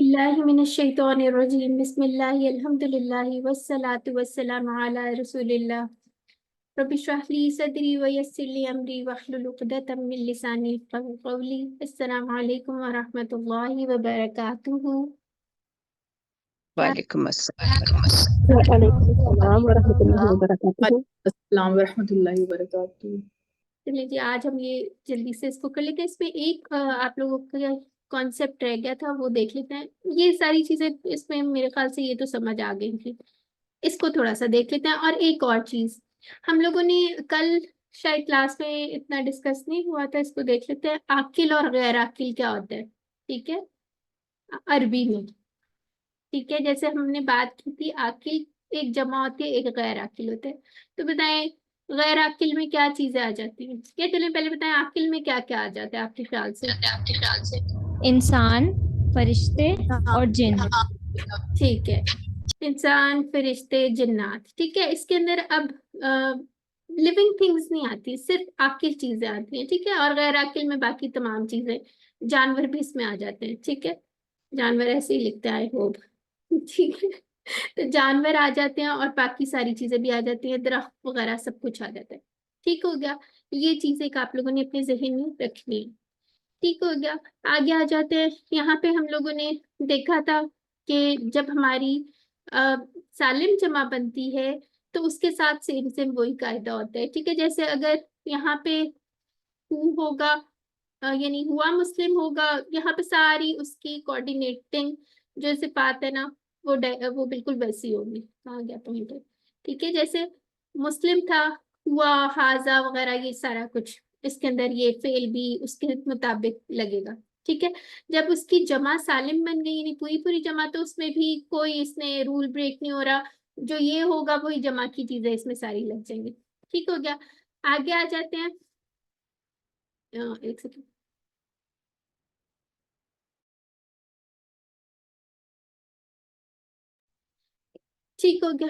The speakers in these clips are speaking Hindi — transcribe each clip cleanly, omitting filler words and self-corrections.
बिस्मिल्लाहिमिनश्शैतानिर्रजीम बिस्मिल्लाहि अल्हम्दुलिल्लाहि वस्सलातु वस्सलामु अला रसूलिल्लाह रब्बि इश्रह ली सदरी व यस्सिर ली अमरी वहलुल उक़दतम मिन लिसानी यफ़क़हू क़ौली। अस्सलामु अलैकुम व रहमतुल्लाहि व बरकातुहू। क्या वालेकुम अस्सलाम। वालेकुम अस्सलाम वरहमतुल्लाहि वबरकातुहू। अस्सलाम वरहमतुल्लाहि वबरकातुहू। चलिए जी, आज हम ये जल्दी से इसको कर लेते हैं। इसमें एक आप लोगों का कॉन्सेप्ट रह गया था, वो देख लेते हैं। ये सारी चीजें इसमें मेरे ख्याल से ये तो समझ आ गई थी, इसको थोड़ा सा देख लेते हैं। और एक और चीज हम लोगों ने कल शायद क्लास में इतना डिस्कस नहीं हुआ था, इसको देख लेते हैं। आकिल और गैर आकिल क्या होता है, ठीक है, अरबी में। ठीक है, जैसे हमने बात की थी, आकिल एक जमा होती है, एक गैर आकिल होता है। तो बताएं गैर आकिल में क्या चीजें आ जाती हैं। क्या, चलिए पहले बताएं आकिल में क्या क्या आ जाता है आपके ख्याल से। इंसान, फरिश्ते और जिन। ठीक है, इंसान, फरिश्ते, जिन्नात। ठीक है, इसके अंदर अब लिविंग थिंग्स नहीं आती, सिर्फ आकिल चीजें आती हैं। ठीक है, और गैर आकिल में बाकी तमाम चीजें, जानवर भी इसमें आ जाते हैं। ठीक है, जानवर ऐसे ही लिखते हैं, आई होप। ठीक है, तो जानवर आ जाते हैं और बाकी सारी चीजें भी आ जाती हैं, दरख्त वगैरह सब कुछ आ जाता है। ठीक हो गया, ये चीजें एक आप लोगों ने अपने जहन में रखनी है। ठीक हो गया, आगे आ जाते हैं। यहाँ पे हम लोगों ने देखा था कि जब हमारी सालिम जमा बनती है तो उसके साथ सेम सेम वही कायदा होता है। ठीक है, जैसे अगर यहाँ पे हु होगा, यानी हुआ मुस्लिम होगा, यहाँ पे सारी उसकी कोऑर्डिनेटिंग जो सिफात है ना, वो बिल्कुल वैसी होगी। कहाँ गया पॉइंट है। ठीक है, जैसे मुस्लिम था, हुआ, हाजा वगैरह, ये सारा कुछ इसके अंदर ये फेल भी उसके मुताबिक लगेगा। ठीक है, जब उसकी जमा सालिम बन गई, यानी पूरी पूरी जमा, तो उसमें भी कोई इसने रूल ब्रेक नहीं हो रहा, जो ये होगा वही जमा की चीजें इसमें सारी लग जाएंगी। ठीक हो गया, आगे आ जाते हैं। एक सेकेंड। ठीक हो गया,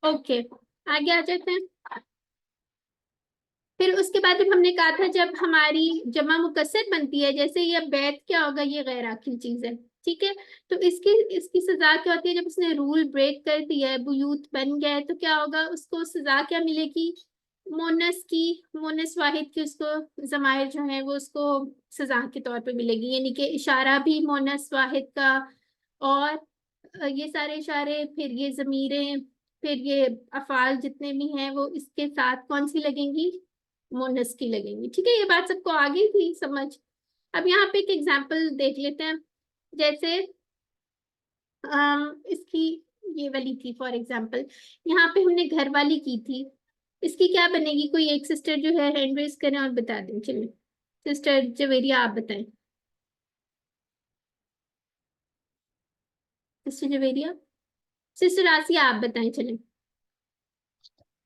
ओके, आगे आ जाते हैं। फिर उसके बाद जब हमने कहा था, जब हमारी जमा मुकस्सर बनती है, जैसे ये बैत क्या होगा, ये गैर आकिल चीज है। ठीक है, तो इसकी इसकी सजा क्या होती है, जब उसने रूल ब्रेक कर दिया है, बुयूत बन गया है, तो क्या होगा, उसको सजा क्या मिलेगी, मोनस की, मोनस वाहिद की, उसको जमायर जो है वो उसको सजा के तौर पे मिलेगी। यानी कि इशारा भी मोनस वाहिद का, और ये सारे इशारे, फिर ये जमीरें, फिर ये अफाल जितने भी हैं वो इसके साथ कौन सी लगेंगी, मोनस की लगेंगी। ठीक है, ये बात सबको आ गई थी समझ। अब यहाँ पे एक एग्जांपल देख लेते हैं। जैसे इसकी ये वाली थी, फॉर एग्जांपल यहाँ पे हमने घर वाली की थी, इसकी क्या बनेगी। कोई एक सिस्टर जो है हैंड रेज करें और बता दें। चलिए सिस्टर जवेरिया आप बताएं। सिस्टर जवेरिया, सिस्टर आसिया आप बताएं। चलें,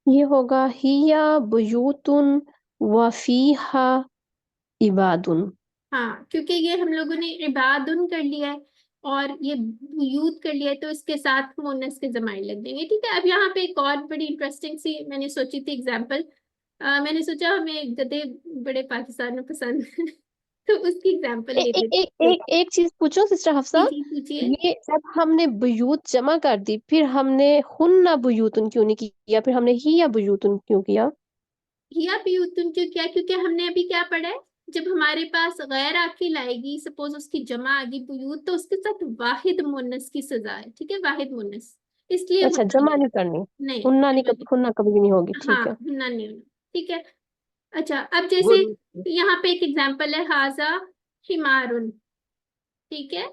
ये होगा हिया बुयूतुन वफीहा इबादुन। हाँ, क्योंकि ये हम लोगों ने इबादुन कर लिया है और ये यूथ कर लिया है, तो इसके साथ मोनस के जमाइन लग जाएंगे। ठीक है, अब यहाँ पे एक और बड़ी इंटरेस्टिंग सी मैंने सोची थी एग्जाम्पल। मैंने सोचा हमें गधे बड़े पाकिस्तान में पसंद हैं, तो उसकी एग्जाम्पल ए, ले ए, ए, लेते। एक एक चीज पूछो सिस्टर हफ्सा। जी जी पूछिए। ये जब हमने बुयूत जमा कर दी, फिर हमने हुन्ना बुयूतुन क्यों नहीं किया, फिर हमने हिया बुयूतुन क्यों किया? हिया पियूतुन क्यों क्या, क्योंकि हमने अभी क्या पढ़ा है, जब हमारे पास गैर आकिल आएगी, सपोज उसकी जमा आ गई बुयूत, तो उसके साथ वाहिद मुन्नस की सजा है। ठीक है, वाहिद मुन्नस, इसलिए अच्छा, हुन्ना जमा नहीं, नहीं करनी। नहीं हुन्ना नहीं, जमा नहीं। हुन्ना कभी भी नहीं होगी। हाँ, ठीक है। हुन्ना नहीं होना। ठीक है, अच्छा, अब जैसे यहाँ पे एक एग्जांपल है, हाजा हिमारुन। ठीक है,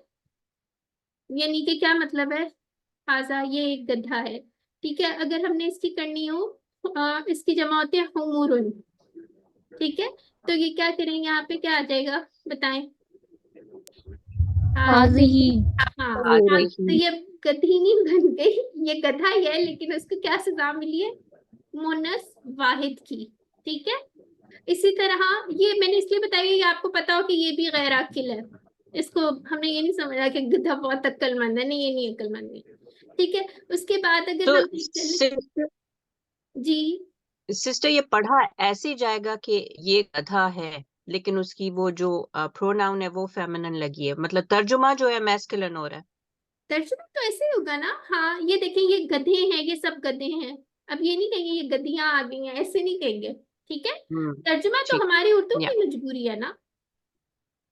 यानी कि क्या मतलब है, हाजा ये एक गधा है। ठीक है, अगर हमने इसकी करनी हो, इसकी जमा होती है हुमुरुन। ठीक है, तो ये क्या करेंगे, यहाँ पे क्या आ जाएगा बताएं। हाँ, हाज़िही। हाँ, तो रही। ये गधी नहीं बन गई, ये गधा ही है, लेकिन उसको क्या सजा मिली है, मुन्नस वाहिद की। ठीक है, इसी तरह ये मैंने इसलिए बताया, ये आपको पता हो कि ये भी गैर अकिल है। इसको हमने ये नहीं समझा कि गधा बहुत अक्लमंद है, नहीं, ये नहीं अक्लमंद है। ठीक है, उसके बाद अगर तो हम चले, जी सिस्टर ये पढ़ा ऐसे जाएगा कि ये गधा है, लेकिन उसकी वो जो प्रोनाउन है वो फेमिनिन लगी है, मतलब तर्जुमा जो है मैस्कुलिन हो रहा है। तर्जुमा तो ऐसे ही होगा ना। हाँ, ये देखें, ये गधे हैं, ये सब गधे हैं। अब ये नहीं कहेंगे ये गधियां आ गई हैं, ऐसे नहीं कहेंगे। ठीक है। तर्जुमा तो ठीक, हमारी उर्दू या की मजबूरी है ना।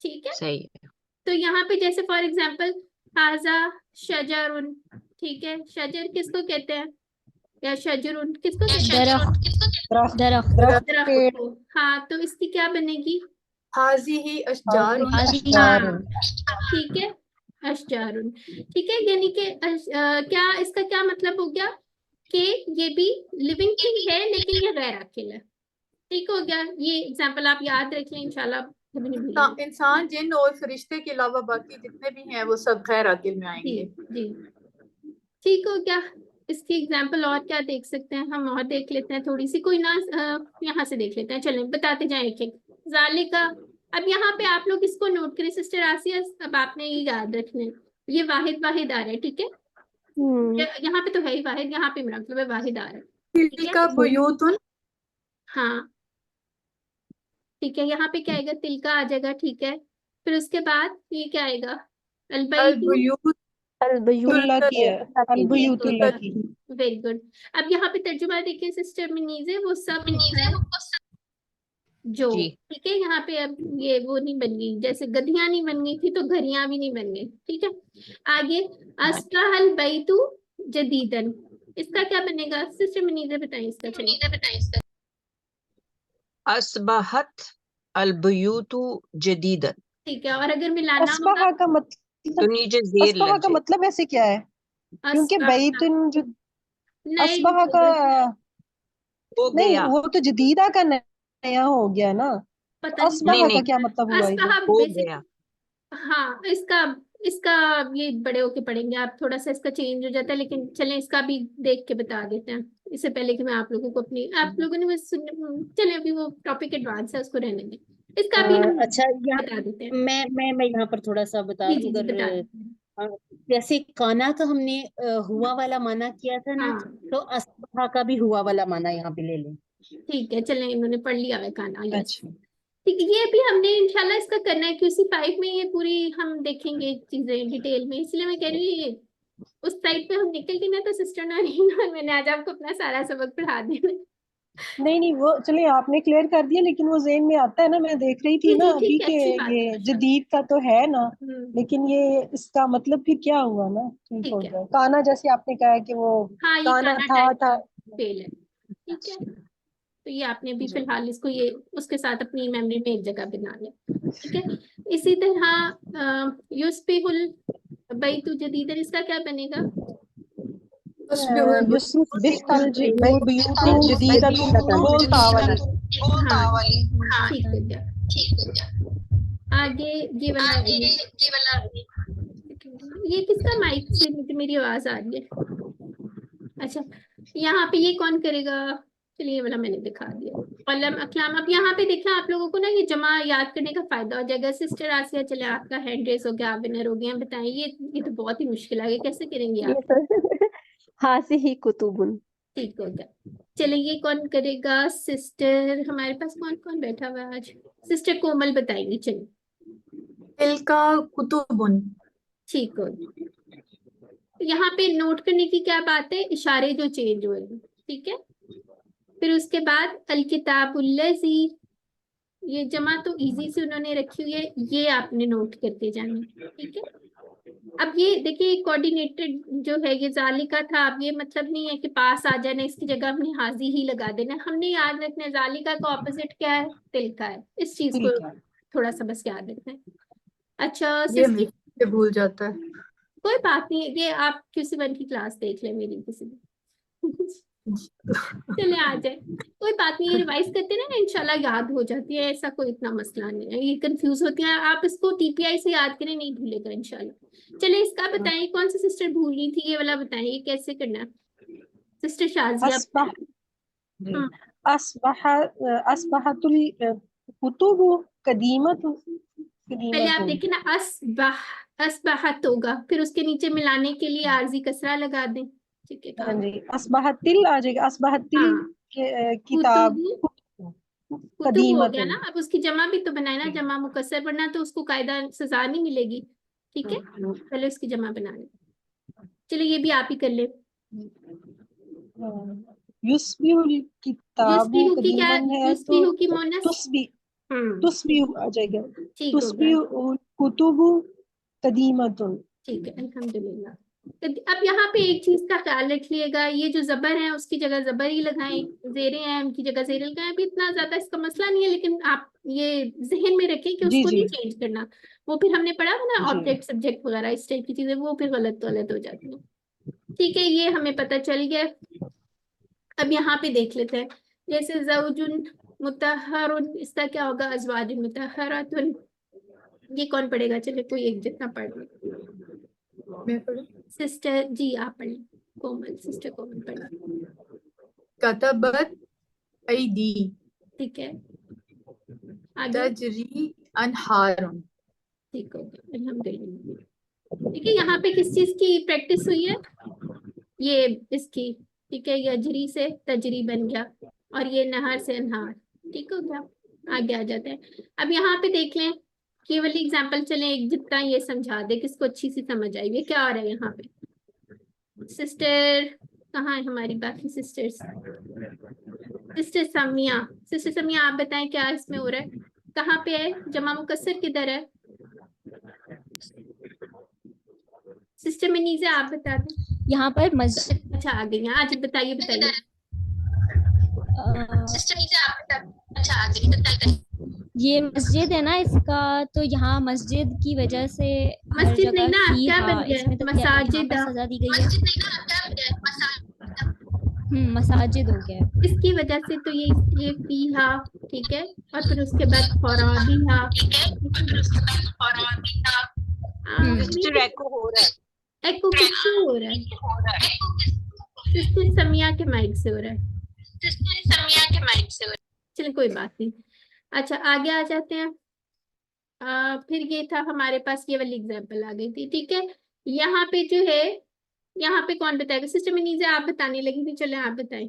ठीक है। सही है। तो यहाँ पे जैसे फॉर एग्जाम्पल हाजा शजरुन। ठीक है, शजर किसको कहते हैं, या शजरुन किसको कहते हैं? दरख्त दरख्त दरख्त को। हाँ, तो इसकी क्या बनेगी? हाजी ही अशजार हाँ, ठीक है, अशजारुन। ठीक है, यानी कि क्या इसका क्या मतलब हो गया कि ये भी लिविंग थिंग है लेकिन ये गैर अकिल है। ठीक हो गया, ये एग्जांपल आप याद रख लें, इंशाल्लाह कभी नहीं भूलेंगे। इंसान, जिन और फरिश्ते के अलावा बाकी जितने भी हैं वो सब गैर अकिल में जी आएंगे। जी, ठीक हो गया। इसकी एग्जांपल और क्या देख सकते हैं हम, और देख लेते हैं थोड़ी सी, कोई ना यहाँ से देख लेते हैं, चलें बताते जाएं एक एक। जालिका। अब यहाँ पे आप लोग इसको नोट करें सिस्टर आसिया, अब आपने ये याद रखना है, ये वाहिद वाहिद आ रहा है। ठीक है, यहाँ पे तो है ही वाहिद, यहाँ पे मेरा मतलब है वाहिद आ रहा है। ठीक है, तिलका बुयूतुन। हाँ ठीक है, यहाँ पे क्या आएगा, तिलका आ जाएगा। ठीक है, फिर उसके बाद ये क्या आएगा, अलबैतु। अलबुयूत अलबयूतुल्लती है, अलबयूतुल्लती। Very good. अब यहाँ पे तर्जुमा देखिए सिस्टर मिनीजे, वो सब लिखा है जो। जी ठीक है, यहाँ पे अब ये वो नहीं बन गई, जैसे गधियां नहीं बन गई थी तो घरियां भी नहीं बन गई। ठीक है, आगे अस्बहल बैतु जदीदन, इसका क्या बनेगा सिस्टर मिनीजे बताएं इसका, चलिए। असबहत अलबयूतु जदीदन। ठीक है, और अगर मिलाना होगा अस्बहा का तो मतलब, नीचे जेर अस्बहा लग का जाए। मतलब ऐसे क्या है? क्योंकि अस्बहा, बैतुन जो नए अस्बहा का, हो नहीं गया, वो तो जदीदा का नया हो गया ना। पता तो नहीं नहीं अस्बहा का नहीं, क्या मतलब हुआ इधर? अस्बहा हो बेसिक। गया। हाँ, इसका इसका ये बड़े होके पढ़ेंगे आप, थोड़ा सा इसका चेंज हो जाता है, लेकिन चलें इसका भी देख के बता देते हैं इससे पहले कि मैं आप लोगों को अपनी, आप लोगों ने बस चले, अभी वो टॉपिक एडवांस है उसको रहने दें, इसका भी हम अच्छा, यहाँ बता देते हैं। मैं यहाँ पर थोड़ा सा बता जी दूं, जी जी, अगर बता देते हैं। जैसे काना का हमने हुआ वाला माना किया था ना, हाँ तो अस्बहा का भी हुआ वाला माना यहाँ पे ले लें। ठीक है, चलें, इन्होंने पढ़ लिया है खाना, यस। अच्छा, ठीक है, ये भी हमने इंशाल्लाह इसका करना है, QC5 में ये पूरी हम देखेंगे चीजें डिटेल में, इसलिए मैं कह रही हूँ ये उस साइड पे हम निकल के ना, तो सिस्टर ना मैंने आज आपको अपना सारा सबक पढ़ा दिया। नहीं नहीं वो चलिए आपने क्लियर कर दिया, लेकिन वो जेन में आता है ना, मैं देख रही थी जी ना जी, अभी ठीक है, के, अच्छी बात है ये माशाल्लाह। जदीद का तो है ना, लेकिन हम्म, ये इसका मतलब फिर क्या हुआ ना, ठीक हो ठीक है। गया। काना जैसे आपने कहा है कि वो हाँ, ये काना खाना था टाइप था। का फेल है। ठीक है, तो ये आपने भी फिलहाल इसको ये उसके साथ अपनी मेमोरी में एक जगह बना लिया। ठीक है, इसी तरह युस्बिहुल बैतु जदीदन, इसका क्या बनेगा? यूसुफ बिस्तल बयूतु जदीदतुन बोल तावली। हाँ ठीक हो गया। आगे ये वाला, ये किसका माइक से मेरी आवाज आ रही है? अच्छा, यहाँ पे ये कौन करेगा? चलिए, ये वाला मैंने दिखा दिया। कलम अकलाम। अब यहाँ पे देखना आप लोगों को ना, ये जमा याद करने का फायदा हो जाएगा। सिस्टर आसिया, चले आपका हैंड रेस हो गया, आप विनर हो गए हैं, बताएं ये तो बहुत ही मुश्किल है, ये कैसे करेंगे ये आप? तो हासी ही कुतुबुन। ठीक हो गया। चलिए, ये कौन करेगा? सिस्टर, हमारे पास कौन कौन बैठा हुआ है आज? सिस्टर कोमल बताएंगी, चलिए। तिलका कुतुबुन। ठीक हो गया। तो यहाँ पे नोट करने की क्या बात है, इशारे जो चेंज हो रहे हैं। ठीक है, फिर उसके बाद अल किताबुल्लज़ी, ये जमा तो इजी से उन्होंने रखी हुई है, ये आपने नोट करते जाना। ठीक है, अब ये देखिए कोऑर्डिनेटेड जो है, ये जालिका था। अब ये मतलब नहीं है कि पास आ जाना, इसकी जगह हमने हाजी ही लगा देना, हमने याद रखना है जालिका का ऑपोजिट क्या है, तिलका है। इस चीज को थोड़ा सा बस याद रखना है। अच्छा ये मैं से भूल जाता है। कोई बात नहीं, ये आप किसी वन की क्लास देख ले मेरी किसी भी। चले आ जाए, कोई बात नहीं, ये रिवाइज करते ना इंशाल्लाह याद हो जाती है, ऐसा कोई इतना मसला नहीं है। ये कंफ्यूज होती है, आप इसको TPI से याद करें, नहीं भूलेगा इंशाल्लाह। चले, इसका बताइए, कौन सी सिस्टर भूल रही थी, ये वाला बताइए कैसे करना है। सिस्टर शाजिया। अस्बह अस्बह अस्बहतुल कुतुबु कदीमतु पहले आप कदीमतुन। देखिए ना, असबाहत होगा, फिर उसके नीचे मिलाने के लिए आरजी कसरा लगा दें। ठीक है, हाँ काम। जी, अस्बहतिल आ जाएगा, अस्बहतिल हाँ किताब कुतुब हो गया कदीमतुन। ना, अब उसकी जमा भी तो बनाए ना, जमा मुकस्सर, वरना तो उसको कायदा सजा नहीं मिलेगी। ठीक है, पहले उसकी जमा बना ले। चलिए ये भी आप ही कर ले। युस्बिहुल किताबु युस्बिहु की क्या, कदीमन है तो युस्बिहु की मोनस। तुस्बिहु आ जाएगा। ठीक होगा, तुस्बिहुल कुतुबु कदीमतुन। ठीक है, अल्हम्दुलिल्लाह। अब यहाँ पे एक चीज का ख्याल रखिएगा, ये जो जबर है उसकी जगह जबर ही लगाएं, जेरे हैं उनकी जगह जेरे लगाएं। अभी इतना ज्यादा इसका मसला नहीं है, लेकिन आप ये जहन में रखें कि जी उसको जी नहीं चेंज करना। वो फिर हमने पढ़ा था ना जी ऑब्जेक्ट सब्जेक्ट वगैरह इस टाइप की चीजें, वो फिर गलत गलत हो जाती है। ठीक है, ये हमें पता चल गया। अब यहाँ पे देख लेते हैं, जैसे ज़ौजुन मुतहहरुन, इसका क्या होगा, अज़वाजुन मुतहहरातुन। ये कौन पढ़ेगा, चलिए कोई एक जितना पढ़ ले। मैं पढ़ूं? सिस्टर जी आप पढ़ें, कोमल, सिस्टर कोमल पढ़ें। कतबत ऐदी ठीक है, आगे। तजरी अनहारुन। ठीक होगा, अल्हम्दुलिल्लाह। ठीक है, यहाँ पे किस चीज की प्रैक्टिस हुई है, ये इसकी। ठीक है, ये अजरी से तजरी बन गया, और ये नहर से अनहार। ठीक हो गया, आगे आ जाते हैं। अब यहाँ पे देख लें, केवल एग्जाम्पल चले, एक जितना ये समझा दे किसको अच्छी सी समझ आई, ये क्या आ रहा है यहाँ पे। सिस्टर कहाँ है हमारी बाकी sisters, sister Samiya, sister Samiya आप बताएं क्या इसमें हो रहा है, कहाँ पे है, जमा मुकस्सर किधर है। सिस्टर मनीज़ा आप बता दें। यहाँ पर मस्जिद, अच्छा आ गई हैं, आज बताइए बताइए। ये मस्जिद है ना इसका, तो यहाँ मस्जिद की वजह से हर मस्जिद नहीं जगह ना, की क्या हा, बन गया है, इसमें तो क्या यहाँ मसाजिद। पर सजा दी गई है। मसाजिद हो गया है। इसकी वजह से तो ये फीहा, ठीक है, और फिर उसके बाद फराबीहा। सिस्टर एको हो रहा है। एको किससे हो रहा है, सिस्टर समिया के माइक से हो रहा है। चलिए कोई बात नहीं। अच्छा आगे आ जाते हैं। फिर ये था हमारे पास, ये वाली एग्जाम्पल आ गई थी। ठीक है, यहाँ पे जो है, यहाँ पे कौन बताएगा, सिस्टर मनीज़ा आप बताने लगी थी, चले आप बताएं।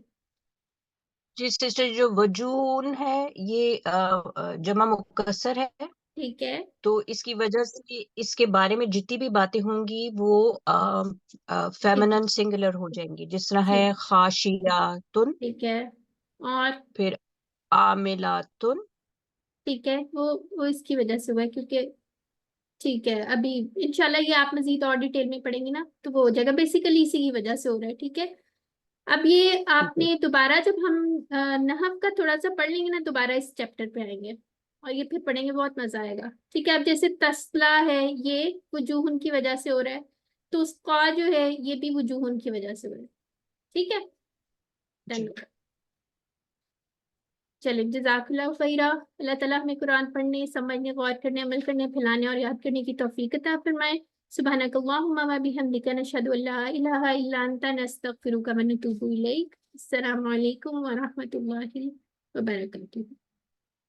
जी सिस्टर, जो वजून है ये जमा मुकस्सर है, ठीक है, तो इसकी वजह से इसके बारे में जितनी भी बातें होंगी वो फेमिनिन सिंगुलर हो जाएंगी, जिस तरह है खाशियातुन, ठीक है, और फिर आमिलातुन। ठीक है, वो इसकी वजह से हुआ है, क्योंकि ठीक है, अभी इंशाल्लाह ये आप मजीद और डिटेल में पढ़ेंगे ना तो वो हो जाएगा, बेसिकली इसी की वजह से हो रहा है। ठीक है, अब ये आपने दोबारा जब हम नहव का थोड़ा सा पढ़ लेंगे ना, दोबारा इस चैप्टर पे आएंगे और ये फिर पढ़ेंगे, बहुत मजा आएगा। ठीक है, अब जैसे तस्ला है, ये वजूहन की वजह से हो रहा है, तो उसका जो है ये भी वजूहन की वजह से हो रहा है। ठीक है, डन। चलिए जज़ाकल्लाह खैरा। अल्लाह ताला हमें कुरान पढ़ने, समझने, गौर करने, अमल करने, फैलाने और याद करने की तौफीक अता फरमाए। सुब्हानकल्लाहुम्मा व बिहम्दिका नशहदु अल्ला इलाहा इल्ला अंता नस्तगफिरुका व नतूबु इलैक। अस्सलामु अलैकुम व रहमतुल्लाहि व बरकातुहू।